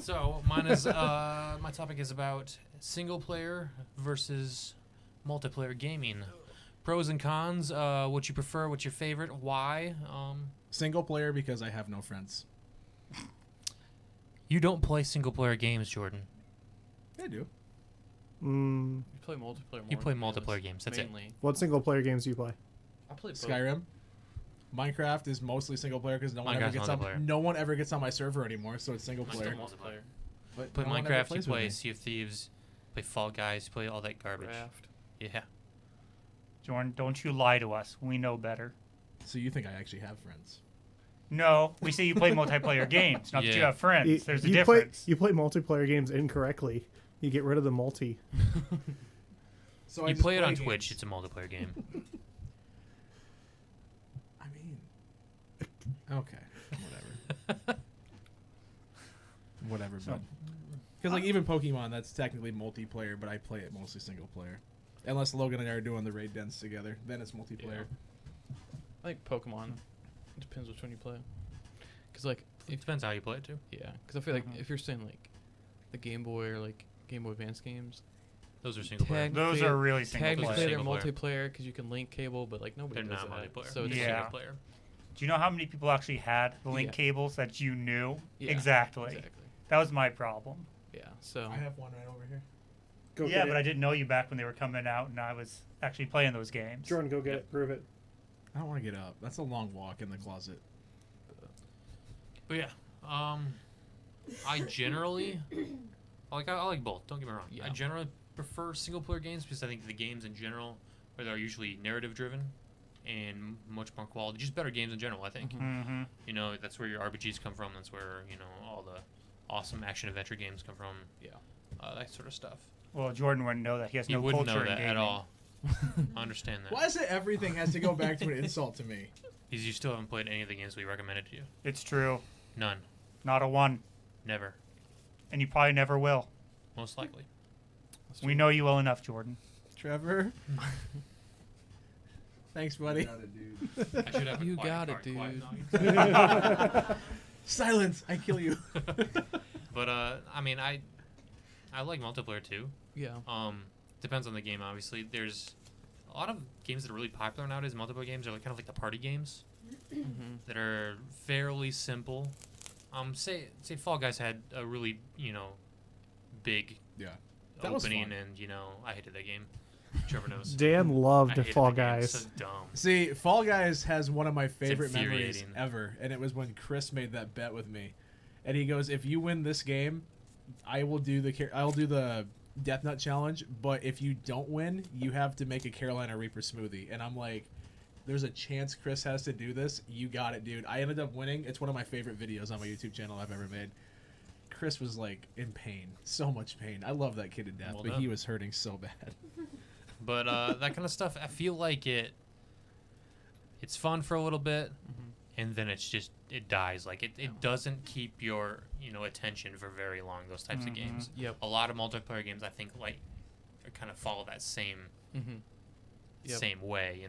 So mine is my topic is about single player versus multiplayer gaming. Pros and cons. What you prefer? What's your favorite? Why? Single player because I have no friends. You don't play single player games, Jordan. I do. You play multiplayer. You play multiplayer games. That's mainly. What single player games do you play? I play both. Skyrim. Minecraft is mostly single player because no one ever gets on my server anymore, so it's single player. Still multiplayer. But Play no one ever Minecraft. You plays with play me. Sea of Thieves. Play Fall Guys. You play all that garbage. Raft. Yeah. Jordan, don't you lie to us. We know better. So you think I actually have friends? No, we say you play multiplayer games, not that you Yeah. have friends. There's a you difference. You play multiplayer games incorrectly. You get rid of the multi. So You play it on Twitch. It's a multiplayer game. I mean, okay, whatever, bud. Because like even Pokemon, that's technically multiplayer, but I play it mostly single player. Unless Logan and I are doing the raid dens together, then it's multiplayer. I think Pokemon. It depends which one you play. Because like, It depends how you play it too. yeah. Because I feel like if you're saying like the Game Boy or like Game Boy Advance games, Those are single player. Those are really single technically player. they're Single player. multiplayer because you can link cable, but like nobody They're does not that. multiplayer. So it's They're Yeah. single player. Do you know how many people actually had the link Yeah. cables that you knew? Yeah, Exactly. Exactly. That was my problem. Yeah. So I have one right over here. Go Yeah, get but it. I didn't know you back when they were coming out, and I was actually playing those games. Jordan, go get it. Prove it. I don't want to get up. That's a long walk in the closet. But yeah, I generally I like both. Don't get me wrong. Yeah. I generally prefer single player games because I think the games in general are usually narrative driven and much more quality. Just better games in general, I think. Mm-hmm. You know, that's where your RPGs come from. That's where all the awesome action adventure games come from. Yeah. That sort of stuff. Well, Jordan wouldn't know that he has You no wouldn't culture know in that gaming. at all. I understand that. Why is it everything has to go back to an insult to me? Because you still haven't played any of the games we recommended to you. It's true. None. Not a one. Never. And you probably never will. Most likely. We know you well enough, Jordan. Trevor. Thanks, buddy. I should have a You quiet got it, card, dude. quiet noise. Silence! I kill you. But I mean, I like multiplayer too. yeah. Depends on the game, obviously. There's a lot of games that are really popular nowadays. Multiplayer games are like, kind of like the party games that are fairly simple. Say Fall Guys had a really big Yeah. That was opening, fun. and I hated that game. Trevor knows. Dan I loved hated Fall that game. Guys. So dumb. See, Fall Guys has one of my favorite memories infuriating. ever, and it was when Chris made that bet with me, and he goes, "If you win this game, I will do the Death Nut challenge, but if you don't win, you have to make a Carolina Reaper smoothie." And I'm like, "There's a chance Chris has to do this. You got it, dude." I ended up winning. It's one of my favorite videos on my YouTube channel I've ever made. Chris was like in pain, so much pain. I love that kid to death, Well but done. he was hurting so bad. But that kind of stuff, I feel like it's fun for a little bit, and then it dies. Like it doesn't keep your attention for very long. Those types of games. Yep. A lot of multiplayer games, I think, kind of follow that same Yep. same way.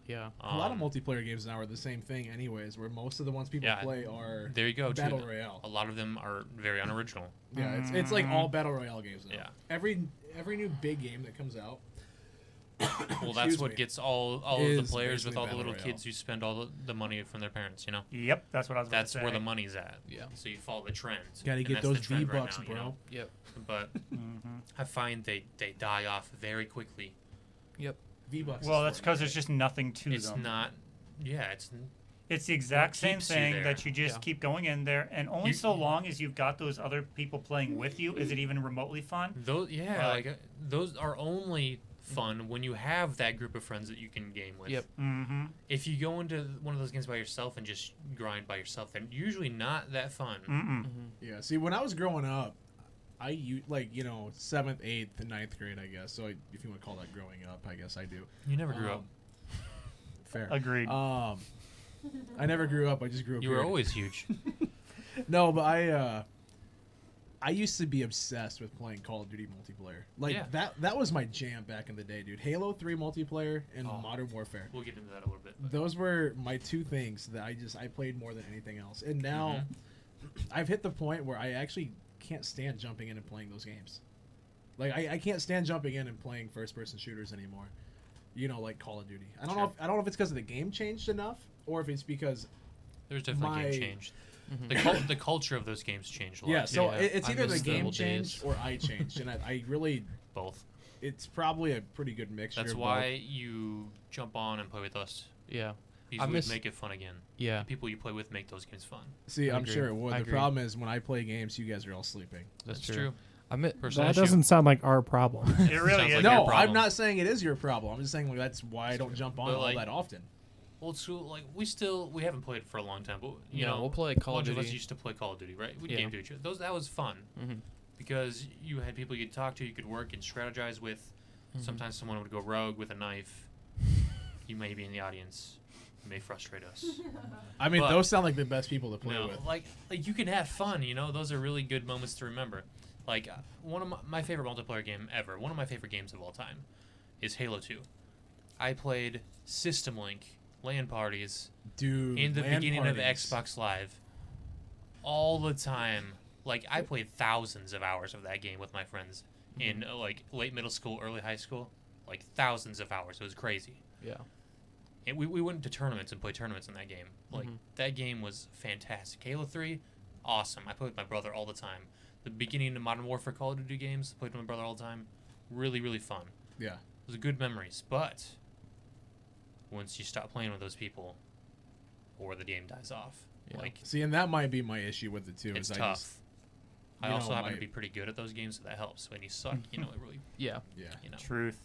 Yeah. A lot of multiplayer games now are the same thing, anyways. Where most of the ones people Yeah, play are There you go. too. battle royale. A lot of them are very unoriginal. Yeah, it's like all battle royale games now. Yeah. Every new big game that comes out. Well, that's Excuse what me. gets all of Is the players with basically all the battle little royale. kids who spend all the money from their parents. Yep, that's what I was about That's to say. where the money's at. Yeah. So you follow the trend. Gotta and get that's those the trend right V-Bucks, now, bro. Yep. But I find they die off very quickly. Yep. V-Bucks. Well, is that's Fortnite. because there's just nothing to It's them. not. Yeah, It's the exact same keeps you thing there. that you just Yeah. keep going in there, and only You- so long as you've got those other people playing with you is it even remotely fun. those. Yeah, Right. those are only fun when you have that group of friends that you can game with. Yep. Mm-hmm. If you go into one of those games by yourself and just grind by yourself, they're usually not that fun. Mm-mm. Yeah. See, when I was growing up, I 7th, 8th, and 9th grade, I guess. So if you want to call that growing up, I guess I do. You never grew up. Fair. Agreed. I never grew up. I just grew up. You were always huge. No, but I used to be obsessed with playing Call of Duty multiplayer. Like Yeah. that was my jam back in the day, dude. Halo 3 multiplayer and Oh. Modern Warfare. We'll get into that a little bit. but- Those were my two things that I played more than anything else. And now I've hit the point where I actually can't stand jumping in and playing those games. Like I can't stand jumping in and playing first-person shooters anymore. You know, like Call of Duty. I don't know if it's because the game changed enough, or if it's because there's definitely game changed. The culture of those games changed a lot. Yeah, so too. it's I either the miss game old changed days. or I changed, and I really Both. it's probably a pretty good mixture. That's of why both. you jump on and play with us. Yeah. Because I we miss- make it fun again. Yeah. The people you play with make those games fun. See, I I'm agree. sure it would. I The agree. problem is when I play games, you guys are all sleeping. That's true. true. I meant Personal That issue. doesn't sound like our problem. It really Sounds is. like No, your I'm problem. not saying it is your problem. I'm just saying like, that's why I don't jump on But, all like, that often. Old school, like we haven't played for a long time, but you Yeah, know, we'll play a Call of bunch of us Duty. used to play Call of Duty, right? We'd Yeah. game to each other. That was fun because you had people you could talk to, you could work and strategize with. Sometimes someone would go rogue with a knife. You may be in the audience. You may frustrate us. I mean, but- those sound like the best people to play No, with. like you can have fun, you know. Those are really good moments to remember. Like one of my favorite multiplayer game ever, one of my favorite games of all time, is Halo 2. I played System Link LAN parties Dude, in the LAN beginning of parties. Xbox Live all the time. Like I played thousands of hours of that game with my friends in like late middle school, early high school, like thousands of hours. It was crazy. Yeah. And we went to tournaments and played tournaments in that game. Like that game was fantastic. Halo 3, awesome. I played with my brother all the time. The beginning of Modern Warfare Call of Duty games, played with my brother all the time. Really, really fun. Yeah. Those are good memories. But once you stop playing with those people, or the game dies off, Yeah. like See, and that might be my issue with it too. it's is tough. I you also know, happen to my- be pretty good at those games, so that helps. When you suck, you know, it really, Yeah. you know. Truth.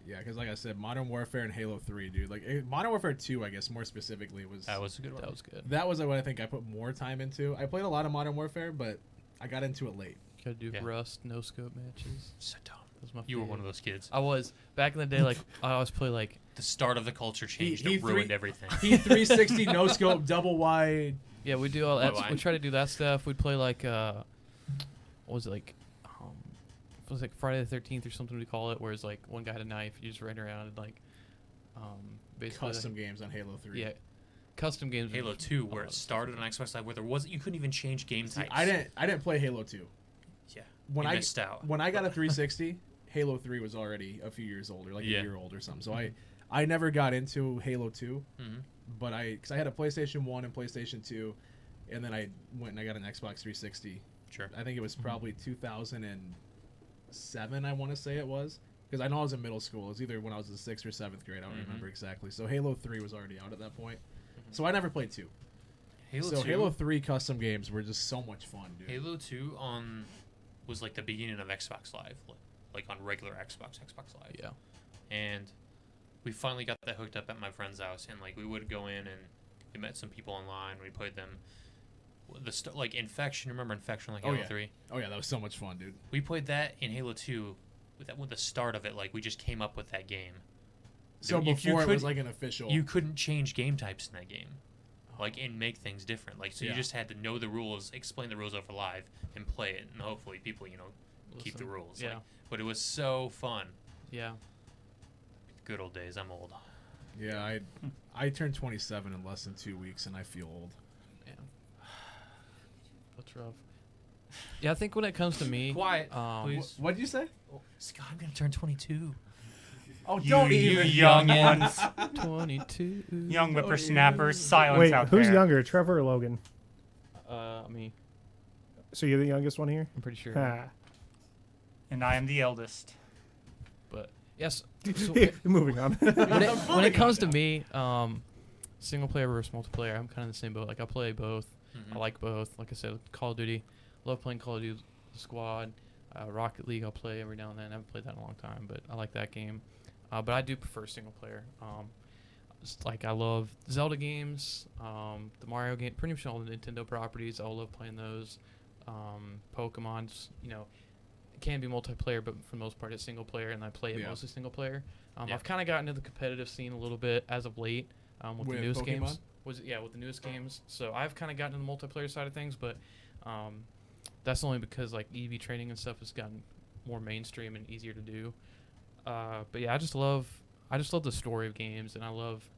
Yeah, because like I said, Modern Warfare and Halo 3, dude. Like Modern Warfare 2, I guess more specifically was That was a good one. That was good. that was what I think I put more time into. I played a lot of Modern Warfare, but I got into it late. Gotta do Yeah. Rust, no scope matches. So dumb. That was my You were favorite. one of those kids. I was back in the day. Like I always play like The start of the culture changed. he It ruined three- everything. He 360 no scope, double wide. yeah, we do all that. Why? We try to do that stuff. We'd play like what was it like? It was like Friday the 13th or something we call it, where it's like one guy had a knife, you just ran around and like basically Custom games on Halo 3. yeah, custom games. Halo 2, where it started on Xbox Live, where there wasn't, you couldn't even change game See, types. I didn't play Halo 2. Yeah. When you I missed out. When I got a 360, Halo 3 was already a few years older, like Yeah. a year old or something. So I never got into Halo 2, Mhm. but because I had a PlayStation 1 and PlayStation 2, and then I went and I got an Xbox 360. Sure. I think it was probably 2007, I want to say it was. Because I know I was in middle school. It was either when I was in 6th or 7th grade. I don't remember exactly. So Halo 3 was already out at that point. So I never played 2. Halo So 2, Halo 3 custom games were just so much fun, dude. Halo 2 was like the beginning of Xbox Live, like on regular Xbox Live. Yeah. And we finally got that hooked up at my friend's house, and like we would go in and we met some people online. We played them. Like Infection, remember Infection, like Oh, Halo yeah. 3? Oh, yeah, that was so much fun, dude. We played that in Halo 2 with the start of it. Like we just came up with that game. So If you before it was could- like an official. You couldn't change game types in that game, like and make things different. Like so, you Yeah. just had to know the rules, explain the rules over live, and play it. And hopefully, people keep the Listen. rules. Yeah. Like, but it was so fun. Yeah. Good old days. I'm old. Yeah, I turned 27 in less than 2 weeks, and I feel old. Yeah. That's rough. Yeah, I think when it comes to me, Quiet, um, please. What did you say? Scott, I'm gonna turn 22. Oh, You, don't you even. young ones. 22. Young whippersnappers, silence Wait, out who's there. younger, Trevor or Logan? Me. So you're the youngest one here? I'm pretty sure. Ah. And I am the eldest. But yes. So Moving on. when it comes to me, single player versus multiplayer, I'm kind of in the same boat. Like I play both. I like both. Like I said, Call of Duty, love playing Call of Duty Squad. Rocket League, I'll play every now and then. I haven't played that in a long time, but I like that game. But I do prefer single player. Just like I love Zelda games, the Mario game, pretty much all the Nintendo properties. I love playing those. Pokemon's, it can be multiplayer, but for the most part, it's single player, and I play it Yeah. mostly single player. Yeah. I've kind of gotten into the competitive scene a little bit as of late with With the newest games. Pokemon? With the newest games. So I've kind of gotten into the multiplayer side of things, but that's only because like EV training and stuff has gotten more mainstream and easier to do. But yeah, I just love the story of games, and I love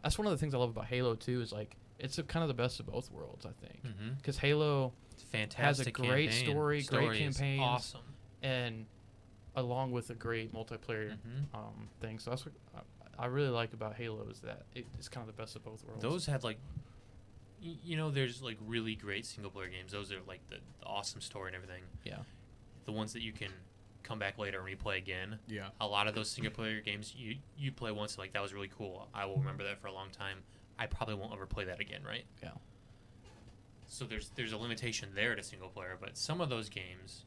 that's one of the things I love about Halo too is like it's kind of the best of both worlds, I think. Mm-hmm. Because Halo It's fantastic. has a great campaign. story, great is campaigns. awesome. and along with a great multiplayer Mm-hmm. thing. So that's what I really like about Halo is that it's kind of the best of both worlds. Those had like, you know, there's like really great single player games. Those are like the awesome story and everything. Yeah. The ones that you can come back later and replay again. Yeah. A lot of those single player games you play once, like that was really cool. I will remember that for a long time. I probably won't ever play that again, right? Yeah. So there's a limitation there to single player, but some of those games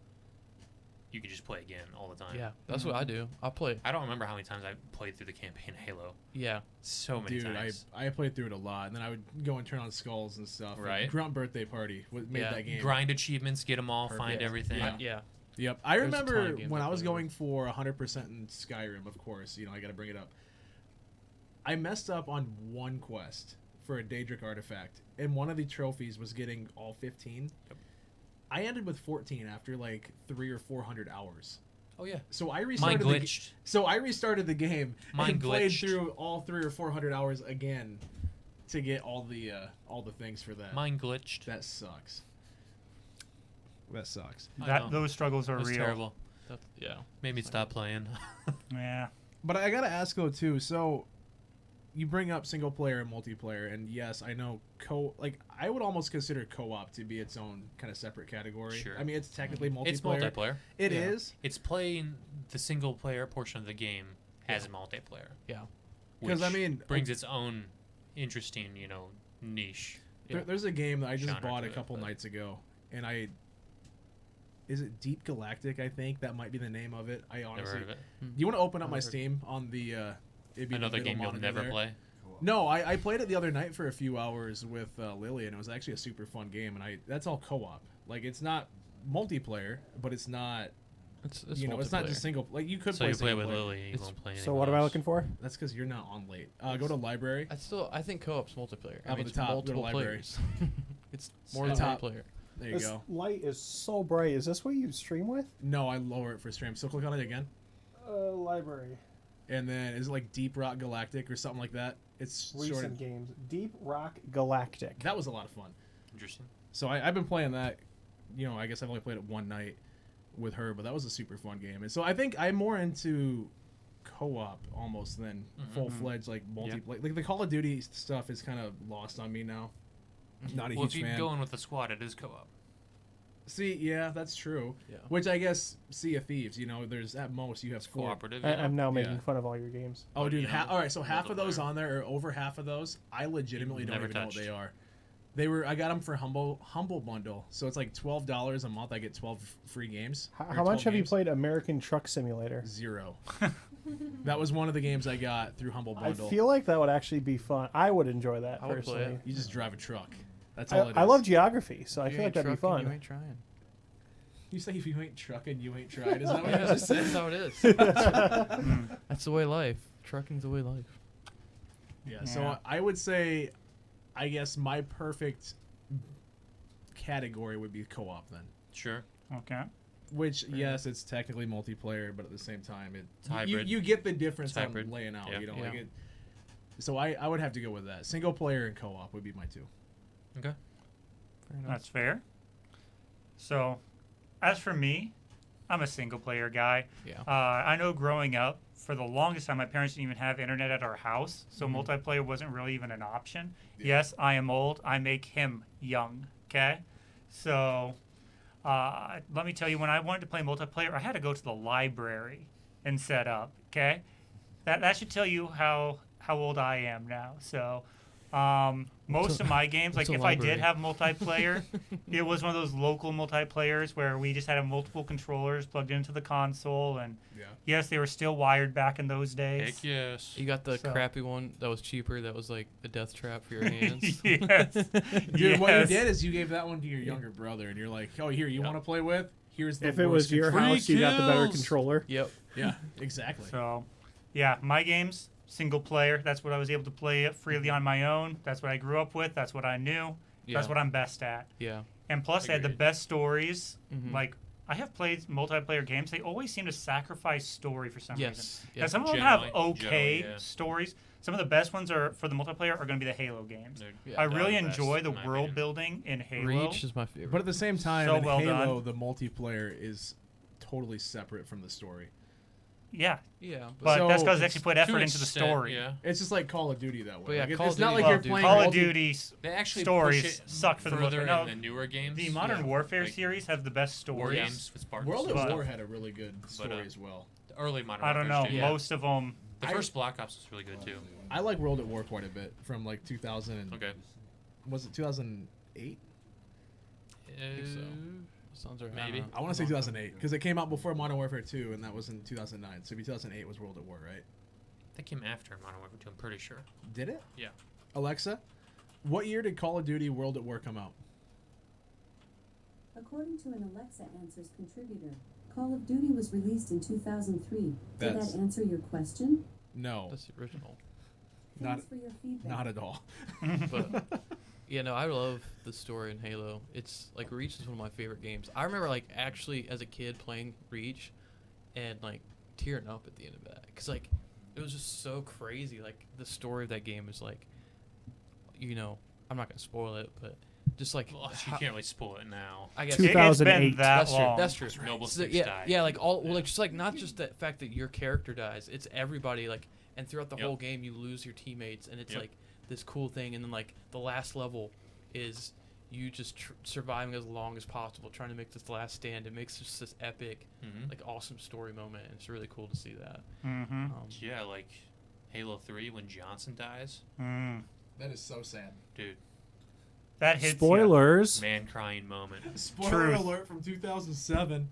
you can just play again all the time. Yeah, that's what I do. I'll play. I don't remember how many times I played through the campaign of Halo. Yeah. So many Dude, times. I played through it a lot, and then I would go and turn on skulls and stuff. and Right. Grunt Birthday Party made Yeah. that game. Grind achievements, get them all, find Perfect. everything. Yeah. Yeah. Yep. I There's a ton remember of games when I I was played with. going for 100% in Skyrim, of course. You know, I got to bring it up. I messed up on one quest for a Daedric artifact, and one of the trophies was getting all 15. Yep. I ended with 14 after like 300 or 400 hours. Oh yeah. So I Mine restarted. glitched. So I restarted the game Mine and played glitched. through all 300 or 400 hours again to get all the things for that. Mine glitched. That sucks. That sucks. I know. Those struggles are It was real. terrible. Yeah. Made me stop playing. Yeah. But I gotta ask though too. So you bring up single player and multiplayer, and yes, I know I would almost consider co-op to be its own kind of separate category. Sure. I mean, it's technically multiplayer. It's multiplayer. It is. It's playing the single player portion of the game as multiplayer. Yeah. 'Cause, I which mean, brings its own interesting, niche. Yeah. There's a game that I just Genre bought to a it, couple but- nights ago, and is it Deep Galactic? I think that might be the name of it. I Never honestly. heard of it. Do you want to open up my Never heard. Steam on the? It'd be the Another middle game you'll monitor never there. play. No, I played it the other night for a few hours with Lily, and it was actually a super fun game. And that's all co-op. Like it's not multiplayer, but it's not. It's It's not just multiplayer. single. Like you could So play you play single with player. Lily. You It's- won't play. So anyone what am I else. looking for? That's because you're not on late. Go to library. I think co-op's multiplayer. Up at the it's top, go to multiple library. players. It's more At than the one top. player. There you This go. light is so bright. Is this what you stream with? No, I lower it for stream. So click on it again, Library. and then is it like Deep Rock Galactic or something like that? It's Recent sort of. games. Deep Rock Galactic. That was a lot of fun. Interesting. So I've been playing that. I guess I've only played it one night with her, but that was a super fun game. And so I think I'm more into co-op almost than full-fledged like multiplayer. Like the Call of Duty stuff is kind of lost on me now. Not a Well, if huge you fan. go in with a squad, it is co-op. See, yeah, that's true. Yeah. Which I guess Sea of Thieves. There's at most you have It's four. cooperative. I'm now making Yeah. fun of all your games. Oh, dude. You know, All right, so half of those multiplayer. on there, or over half of those, I legitimately don't Never even know what touched. they are. I got them for Humble Bundle, so it's like $12 a month. I get 12 free games. or How much 12 have you games. played American Truck Simulator? 0. That was one of the games I got through Humble I Bundle. feel like that would actually be fun. I would enjoy that I would play personally. it. You just drive a truck. That's all it is. I love geography, so I You feel like ain't that'd be trucking, You fun. ain't trying. You say if you ain't trucking, you ain't tried. Is that what Yeah, you just that's said? how it is. That's the way life. Trucking's the way life. Yeah. So Yeah. I would say, I guess my perfect category would be co-op then. Sure. Okay. Which Fair yes, it's technically multiplayer, but at the same time, It's hybrid. You get the difference It's hybrid. I'm laying out. Yeah. Like Yeah. it. So I would have to go with that. Single player and co-op would be my two. Okay. Fair enough. That's fair. So, as for me, I'm a single player guy. Yeah. I know growing up, for the longest time, my parents didn't even have internet at our house, so Mm-hmm. multiplayer wasn't really even an option. Yeah. Yes, I am old. I make him young. Okay, so let me tell you, when I wanted to play multiplayer, I had to go to the library and set up. Okay, that should tell you how old I am now. So. Most of my games, like what's a if I library? did have multiplayer, it was one of those local multiplayers where we just had multiple controllers plugged into the console, and Yeah. yes, they were still wired back in those days. Heck yes. You got the So- crappy one that was cheaper. That was like a death trap for your hands. Yes. Dude, what you Yes. did is you gave that one to your younger brother, and you're like, "Oh, here, you want to play with? Here's the." If it was worst your control." house, you got the better kills. controller. Yep. Yeah, exactly. So, yeah, my games single player. That's what I was able to play it freely on my own. That's what I grew up with. That's what I knew. Yeah. That's what I'm best at. Yeah. And plus, they had the Agreed. best stories. Mhm. Like I have played multiplayer games. They always seem to sacrifice story for some reason. Yes. Now, Yeah. some of them have Generally, okay yeah. stories. Some of the best ones are for the multiplayer are going to be the Halo games. They're Yeah. I the really best, enjoy the in my world opinion. building in Halo. Reach is my favorite. But at the same time, So in well Halo, done. the multiplayer is totally separate from the story. Yeah, yeah, but So that's because they it's actually put To effort an into the extent, story. Yeah. It's just like Call of Duty that way. But yeah, Like, Call it's of not Duty- like Call you're of Duty- playing Call of multi- Duty's They actually stories push it suck for the most further part. in the newer games. The Modern Warfare Like series have the best War stories. games with Spartans. World and at But- War had a really good story as well. The early Modern I don't know. Warfare did. Yeah. Most of them. The first Black Ops was really good too. I like World at War quite a bit from like 2000. And, Okay. Was it 2008? think so. Sounds right. Maybe. I want to say 2008 because it came out before Modern Warfare 2, and that was in 2009. So it'd be 2008 was World at War, right? That came after Modern Warfare 2, I'm pretty sure. Did it? Yeah. Alexa, what year did Call of Duty World at War come out? According to an Alexa Answers contributor, Call of Duty was released in 2003. Did That's- that answer your question? No, That's the original. Not- Thanks for your feedback. not at all. But yeah, no, I love the story in Halo. It's like Reach is one of my favorite games. I remember like actually as a kid playing Reach, and like tearing up at the end of that because like it was just so crazy. Like the story of that game is like, you know, I'm not gonna spoil it, but just like Well, you can't really spoil it now. I guess Two- It's 2008. been that that's true. long. That's true. Noble So, Six yeah, died. yeah, like all well, like just like not just the fact that your character dies, it's everybody like, and throughout the Yep. whole game you lose your teammates, and it's Yep. like this cool thing, and then like the last level is you just surviving as long as possible, trying to make this last stand. It makes just this epic, Mhm. like awesome story moment, and it's really cool to see that. Mm-hmm. Yeah, like Halo 3 when Johnson dies. That is so sad. Dude, That hits ya. Spoilers. man crying moment. Spoiler Truth. alert from 2007.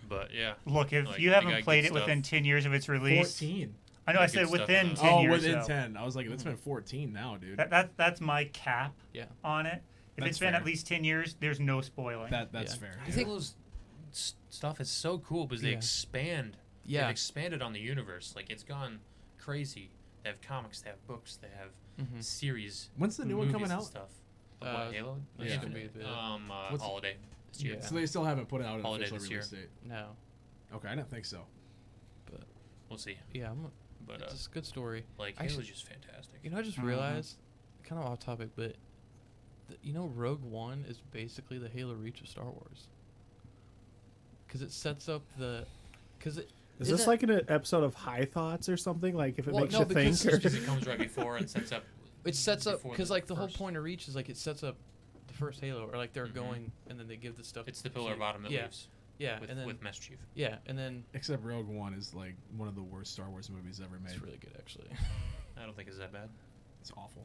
But yeah. Look, if Like, you they haven't got played good it within stuff. 10 years of its release, 14. I know I Got good said stuff within in 10 those. years. within though. 10. I was like, it's been 14 now, dude. That's my cap Yeah. on it. If That's it's been fair. at least 10 years, there's no spoiling. That's Yeah. fair. I think Halo's stuff is so cool because they Yeah. expand. Yeah. They've expanded on the universe. Like it's gone crazy. They have comics, they have books, they have Mm-hmm. series. When's the new one movies coming and out? stuff. Of what, Halo? I Yeah. think it'll be a bit. What's- Holiday this year. Yeah. So they still haven't put out an Holiday official this release year. date. No, Okay, I didn't think so. but We'll see. yeah, But it's a good story. like Actually- Halo's just fantastic. You know, I just Mhm. realized, kind of off topic, but you know, Rogue One is basically the Halo Reach of Star Wars. Because it sets up the, because it Is this isn't- like an episode of High Thoughts or something? Like if it Well, makes no, you think? because Or? Because it comes right before and sets up. it sets up before because the like the whole first. point of Reach is like it sets up the first Halo, or like they're Mhm. going and then they give the stuff. It's the to pillar Chief. bottom that yeah, leaves yeah, with, and then with Master Chief. yeah, and then Except Rogue One is like one of the worst Star Wars movies ever made. it's really good actually. I don't think it's that bad. It's awful.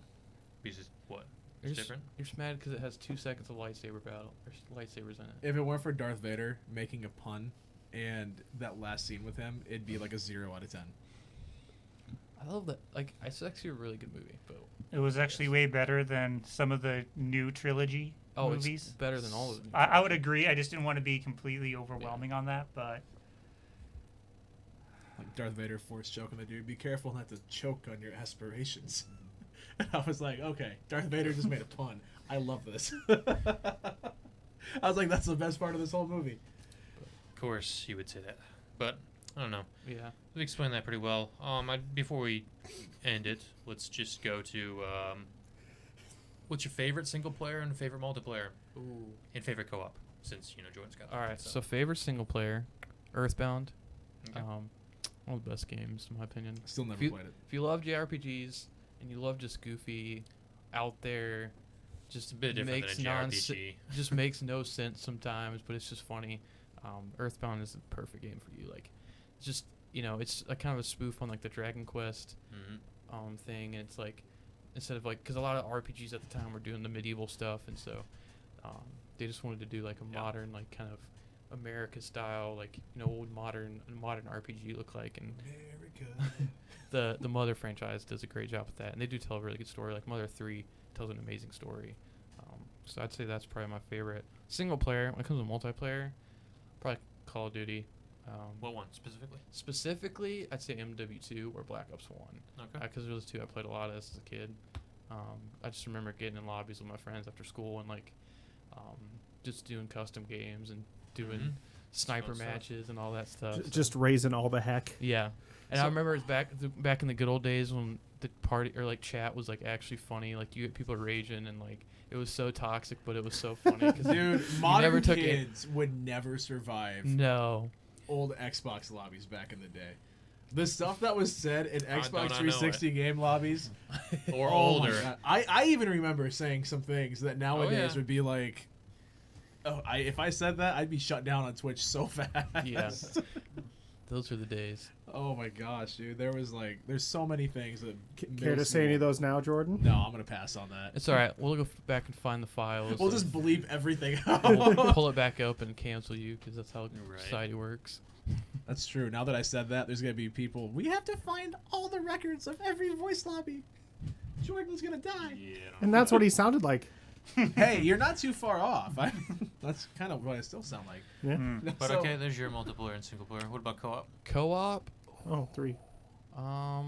Because it's what? You're It's just, different. you're just mad because it has 2 seconds of lightsaber battle or lightsabers in it. If it weren't for Darth Vader making a pun and that last scene with him, it'd be like a 0 out of 10. I love that. Like, it's actually a really good movie, but It was actually way better than some of the new trilogy movies. it's better than all of them. I would agree. I just didn't want to be completely overwhelming on that, but Like Darth Vader force choking the dude. Be careful not to choke on your aspirations. And I was like, okay, Darth Vader just made a pun. I love this. I was like, that's the best part of this whole movie. Of course, you would say that, but I don't know. Yeah. We explained that pretty well. Before we end it, let's just go to what's your favorite single player and favorite multiplayer Ooh. and favorite co-op, since Jordan's got that. All right. So favorite single player, Earthbound. Okay. One of the best games in my opinion. Still never If you- played it. If you love JRPGs and you love just goofy, out there, just It's a bit different makes than a nonse- JRPG. just makes no sense sometimes, but it's just funny. Earthbound is the perfect game for you. Like, just it's a kind of a spoof on like the Dragon Quest Mm-hmm. thing, and it's like instead of like because a lot of RPGs at the time were doing the medieval stuff, and so they just wanted to do like a Yeah. modern like kind of America style like old modern RPG look like, and America. the Mother franchise does a great job with that, and they do tell a really good story. Like Mother 3 tells an amazing story. So I'd say that's probably my favorite single player. When it comes to multiplayer, probably Call of Duty. What one specifically? Specifically, I'd say MW2 or Black Ops 1. Okay. Because those two I played a lot as a kid. I just remember getting in lobbies with my friends after school and like just doing custom games and doing Mhm. sniper Fun stuff. matches and all that stuff. so- Just raising all the heck. yeah. And I So- remember it's back in the good old days when the party or like chat was like actually funny. Like you get people raging and like it was so toxic, but it was so funny. 'Cause Dude, you modern never took it. kids would never survive No. old Xbox lobbies back in the day. The stuff that was said in don't Xbox I know 360 game lobbies, Or oh my older. God. I even remember saying some things that nowadays yeah. would be like, oh, if I said that, I'd be shut down on Twitch so fast. Yeah. Those are the days. Oh my gosh, dude. There's so many things that. Care to say any of those now, Jordan? No, I'm gonna pass on that. It's all right. We'll go back and find the files. We'll and just bleep everything out. we'll pull it back up and cancel you because that's how Right. society works. That's true. Now that I said that, there's gonna be people. We have to find all the records of every voice lobby. Jordan's gonna die. Yeah. And that's what he sounded like. Hey, you're not too far off. That's kind of what I still sound like. Yeah. But So- okay, there's your multiplayer and single player. What about co-op? Co-op? Oh, 3. I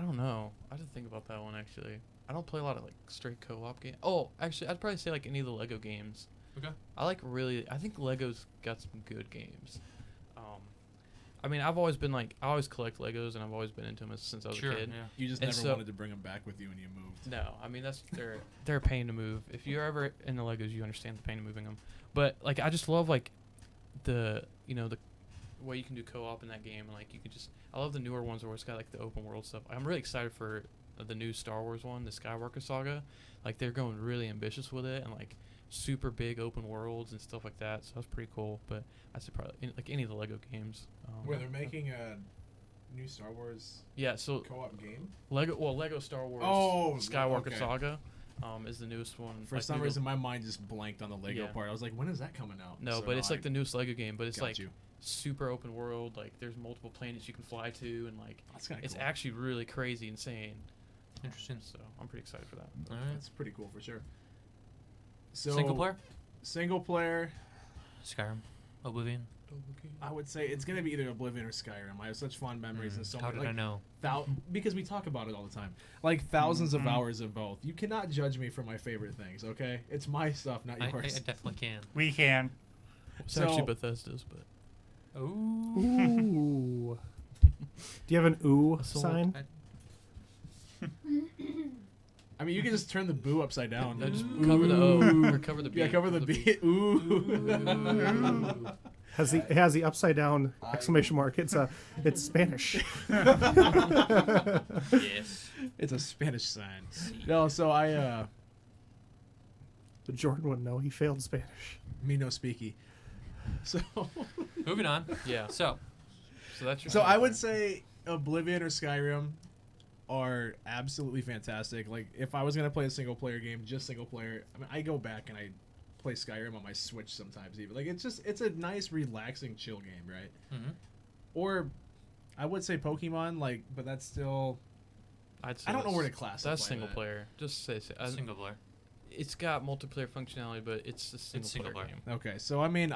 don't know. I didn't think about that one actually. I don't play a lot of like straight co-op games. Oh, actually, I'd probably say like any of the Lego games. Okay. I think Lego's got some good games. I mean, I've always been like, I always collect Legos and I've always been into them since I was Sure. a kid. Yeah. You just And never so- wanted to bring them back with you when you moved. No, I mean they're a pain to move. If you're ever in the Legos, you understand the pain of moving them. But like I just love like the way you can do co-op in that game. And like you could just I love the newer ones where it's got like the open world stuff. I'm really excited for the new Star Wars one, the Skywalker saga. Like they're going really ambitious with it and like super big open worlds and stuff like that. So that's pretty cool. But I say probably like any of the Lego games. Where they're making a new Star Wars Yeah, so co-op game. Lego Star Wars Skywalker okay. Saga is the newest one. For like, some new- reason, my mind just blanked on the Lego Yeah. part. I was like, when is that coming out? No, So but it's now like the newest Lego game, but it's got like you. super open world. Like there's multiple planets you can fly to, and like That's kind of it's cool. actually really crazy, insane. Interesting. So I'm pretty excited for that. All right. That's pretty cool for sure. So Single player? Single player. Skyrim. Oblivion. I would say it's gonna be either Oblivion or Skyrim. I have such fond memories and so How many. did Like, I know? because we talk about it all the time. Like thousands of hours of both. You cannot judge me for my favorite things, okay? It's my stuff, not I yours. definitely can. We can. It's So- actually Bethesda's, but Ooh. Ooh. Do you have an ooh So, sign? I mean, you can just turn the boo upside down. no, just cover the O or cover the B. Yeah, cover the B. Ooh. Ooh. It has the upside down exclamation mark. It's Spanish. Yes. It's a Spanish sign. No, so I But Jordan wouldn't know. He failed Spanish. me no speaky. So Moving on. Yeah. So that's your. so I would say Oblivion or Skyrim are absolutely fantastic. Like if I was gonna play a single player game, just single player, I mean I go back and I play Skyrim on my Switch sometimes even. Like it's a nice relaxing chill game, right? Mm-hmm. Or I would say Pokemon, like, but that's still I'd say I don't know that's- where to classify That's single that. player. Just say Single player. it's got multiplayer functionality, but it's a single player game. Okay, so I mean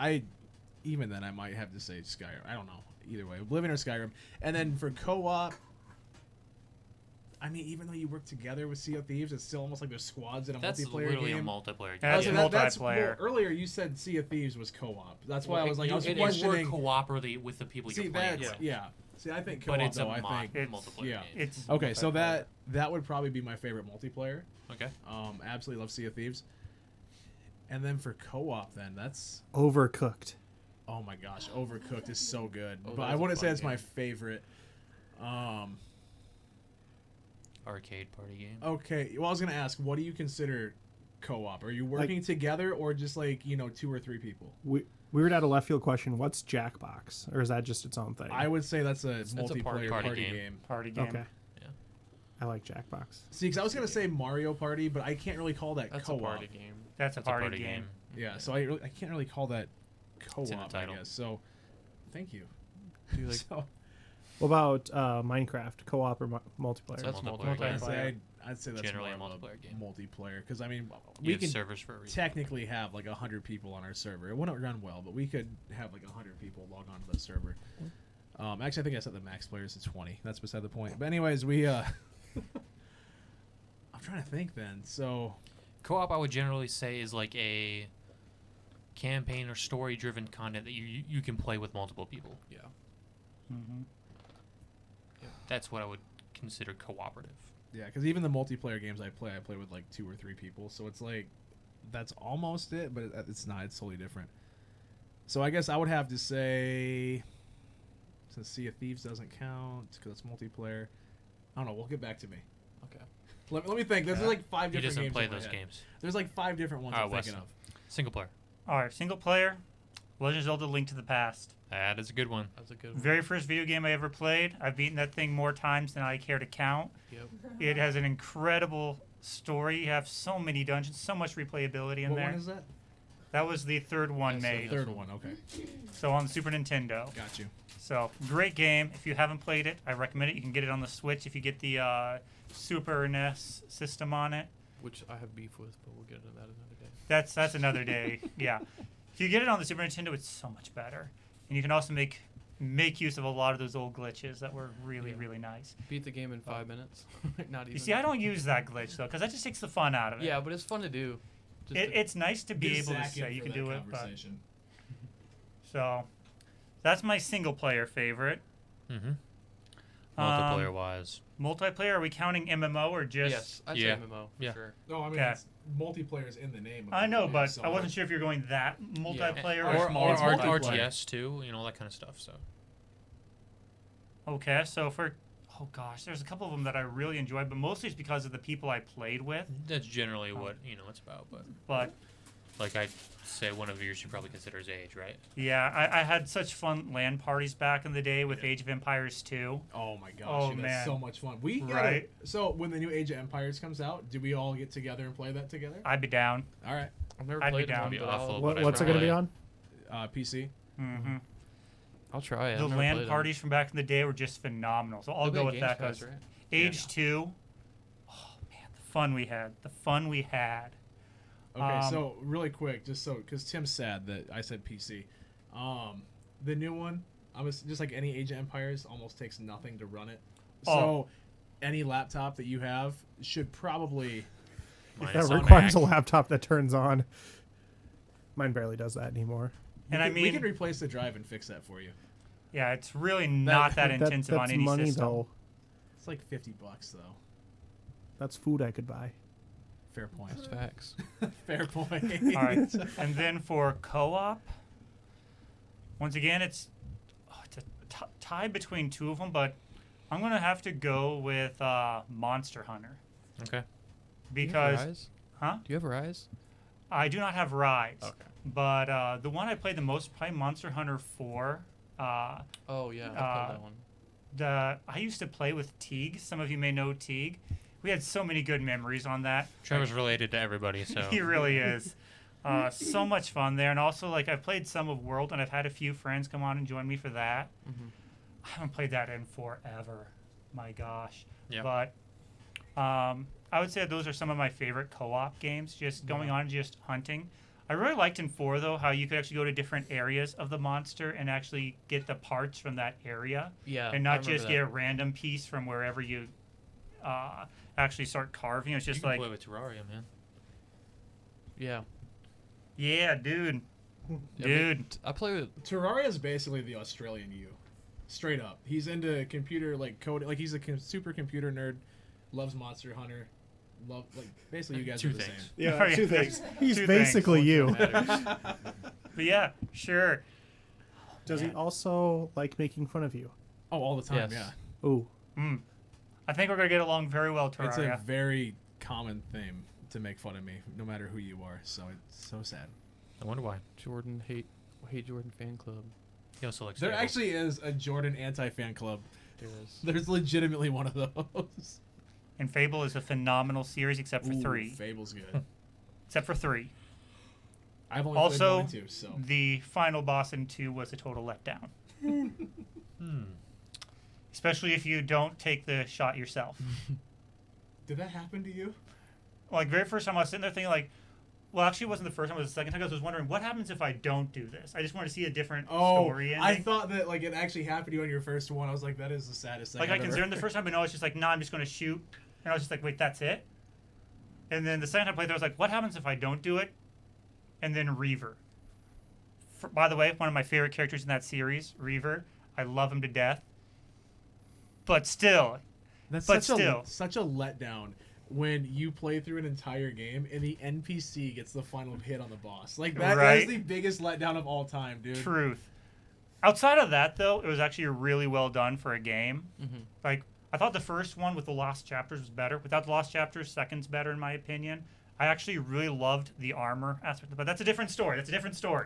even then I might have to say Skyrim. I don't know. Either way, Oblivion or Skyrim. And then for co-op, I mean, even though you work together with Sea of Thieves, it's still almost like there's squads in a That's multiplayer literally game. a multiplayer game. That's Okay, Yeah. multiplayer. earlier you said Sea of Thieves was co-op. That's why Well, I was like, I was you questioning. work cooperatively with the people See, you're playing that's with. yeah. See, I think co-op But it's a though. I think It's- multiplayer yeah. game. It's okay. So multiplayer. that would probably be my favorite multiplayer. Okay. Absolutely love Sea of Thieves. And then for co-op, then that's Overcooked. oh my gosh, Overcooked is so good. Oh, but that I is a wouldn't say fun it's my game. favorite. Arcade party game. Okay. Well, I was gonna ask, what do you consider co-op? Are you working together or just like 2 or 3 people? Weird out of left field question. What's Jackbox, or is that just its own thing? I would say that's a That's a multiplayer party party game. game. Party game. Okay. Yeah. I like Jackbox. See, because I was gonna say Mario Party, but I can't really call that That's co-op. a party game. That's a That's a party, party game. game. Yeah, so I can't really call that co-op. I title. guess. So, thank you. Do you like So, What about Minecraft? Co-op or multiplayer? That's multiplayer multiplayer. game. I'd say that's Generally more a of multiplayer game. multiplayer because I mean You we have can servers for a reason. technically have like 100 people on our server. It wouldn't run well, but we could have like 100 people log on to the server. Actually, I think I set the max players to 20. That's beside the point. But anyways, we I'm trying to think then. So Co-op, I would generally say, is like a campaign or story-driven content that you can play with multiple people. Yeah. Mm-hmm. That's what I would consider cooperative. Yeah, because even the multiplayer games I play with like 2 or 3 people. So it's like, that's almost it, but it's not. It's totally different. So I guess I would have to say, since Sea of Thieves doesn't count because it's multiplayer, I don't know. We'll get back to me. Okay. Let me think. There's like 5 He different doesn't games. play in my those head. games. There's like 5 different ones I'm thinking of. Single player. All right, single player, Legend of Zelda: Link to the Past. That is a good one. That's a good one. Very first video game I ever played. I've beaten that thing more times than I care to count. Yep. It has an incredible story. You have so many dungeons, so much replayability in What there. one is that? That was the third one That's the made. Third one. Okay, So on the Super Nintendo. got you. So great game. If you haven't played it, I recommend it. You can get it on the Switch if you get the Super NES system on it. Which I have beef with, but we'll get into that another day. That's another day. Yeah. If you get it on the Super Nintendo, it's so much better. And you can also make use of a lot of those old glitches that were really, Yeah. really nice. Beat the game in 5 minutes. Not even. You see, I don't use that glitch, though, because that just takes the fun out of it. Yeah, but it's fun to do. Just to- It's nice to be Get able to Zach in say you for can that do it. But, conversation. so that's my single player favorite. Mm-hmm. Multiplayer-wise. Multiplayer, are we counting MMO or just... yes, I'd Yeah. say MMO. For Yeah. Sure. No, I mean Okay. it's multiplayer's in the name. Of I know, it, but so I wasn't sure if you're going that multiplayer Or- or, Or small it's multiplayer. multiplayer. RTS too, all that kind of stuff. So Okay, so for... Oh, gosh, there's a couple of them that I really enjoyed, but mostly it's because of the people I played with. that's generally what it's about. But But, like I'd say, one of yours you probably consider is Age, right? yeah, I had such fun LAN parties back in the day with Age of Empires 2. Oh my gosh, Oh, dude, man. that's so much fun. We gotta, Right. So when the new Age of Empires comes out, do we all get together and play that together? I'd be down. All right, I've never I'd be played down. one, Be but awful, I'll, but I What's it going to be probably- on? PC. Mm-hmm. I'll try it. The I've never LAN played parties from back in the day were just phenomenal. So I'll They'll go be with at that Games because Pass, right? Age 2, oh man, the fun we had. Okay, so really quick, just so because Tim's sad that I said PC, the new one, just like any Age of Empires, almost takes nothing to run it. Oh. So any laptop that you have should probably. Minus That on requires a Mac. laptop that turns on. Mine barely does that anymore. And I we mean, can replace the drive and fix that for you. yeah, it's really not that intensive that's on any money, system. though. It's like $50 though. That's food I could buy. Fair point. That's facts. Fair point. All right, and then for co-op, once again, it's a tie between two of them, but I'm gonna have to go with Monster Hunter Okay. because, Do huh? you have Rise? I do not have Rise. Okay. But the one I played the most, probably Monster Hunter 4. Oh yeah, I played that one. I used to play with Teague. Some of you may know Teague. We had so many good memories on that. Trevor's related to everybody, so He really is. So much fun there. And also, like, I've played some of World, and I've had a few friends come on and join me for that. Mm-hmm. I haven't played that in forever. My gosh. Yeah. But I would say those are some of my favorite co-op games, just going on and just hunting. I really liked in 4, though, how you could actually go to different areas of the monster and actually get the parts from that area. Yeah. And I not remember just that. get a random piece from wherever you actually start carving. It's you just can like, play with Terraria, man. Yeah. yeah, dude. I mean, Dude. I play with. Terraria is basically the Australian you, straight up. He's into computer code. Like he's a super computer nerd, loves Monster Hunter, basically you guys Two are the things. same. Yeah, Right. two things. He's Two basically you. Matters. But yeah, sure. Does he also like making fun of you? Oh, all the time, Yes. yeah. Ooh. I think we're going to get along very well, It's a Terraria. very common theme to make fun of me, no matter who you are. So it's so sad. I wonder why. Jordan hate Jordan fan club. He also likes There Fable. actually is a Jordan anti-fan club. There is. There's legitimately one of those. And Fable is a phenomenal series except for Ooh, 3. Fable's good. Except for 3. I've only Also, played 1 and 2, so. The final boss in 2 was a total letdown. Hmm. Especially if you don't take the shot yourself. Did that happen to you? Like, very first time I was sitting there thinking, like, well, actually, it wasn't the first time. It was the second time. I was wondering, what happens if I don't do this? I just want to see a different story ending. I thought that like it actually happened to you on your first one. I was like, that is the saddest thing. Like, I I've ever considered the first time, but no, it's just like, nah, I'm just going to shoot. And I was just like, wait, that's it? And then the second time I played there, I was like, what happens if I don't do it? And then Reaver. by the way, one of my favorite characters in that series, Reaver. I love him to death. But still, That's But such still. such a letdown when you play through an entire game and the NPC gets the final hit on the boss. Like that Right? is the biggest letdown of all time, dude. truth. Outside of that, though, it was actually really well done for a game. Mm-hmm. Like, I thought the first one with the lost chapters was better. Without the lost chapters, second's better in my opinion. I actually really loved the armor aspect, but that's a different story.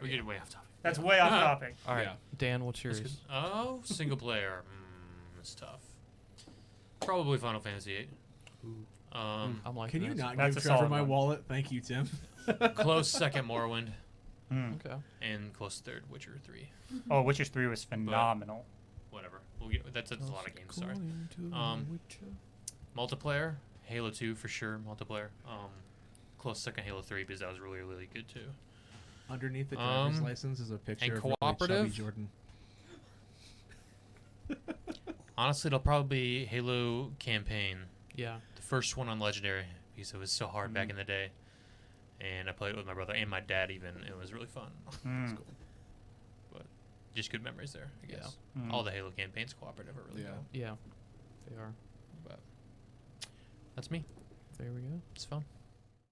We get way off topic. That's way off topic. All right, Yeah. Dan, what's That's yours? good. Oh, single player. It's tough. Probably Final Fantasy VIII. I'm like, Can you not That's give a Trevor solid my one. wallet? Thank you, Tim. Close second, Morrowind, Okay. and close third, Witcher 3. Oh, Witcher 3 was phenomenal. Whatever. We'll get that's a lot of games. Sorry. Multiplayer, Halo 2 for sure. Multiplayer. Close second, Halo 3 because that was really really good too. Underneath the driver's Um, license is a picture and of really cooperative? chubby Jordan. Honestly, it'll probably be Halo Campaign, Yeah. the first one on Legendary because it was so hard back in the day, and I played it with my brother and my dad even. It was really fun. Mm. But just good memories there, I guess. Mm. All the Halo campaigns cooperative are really Yeah. cool. Yeah. They are. But that's me. There we go. It's fun.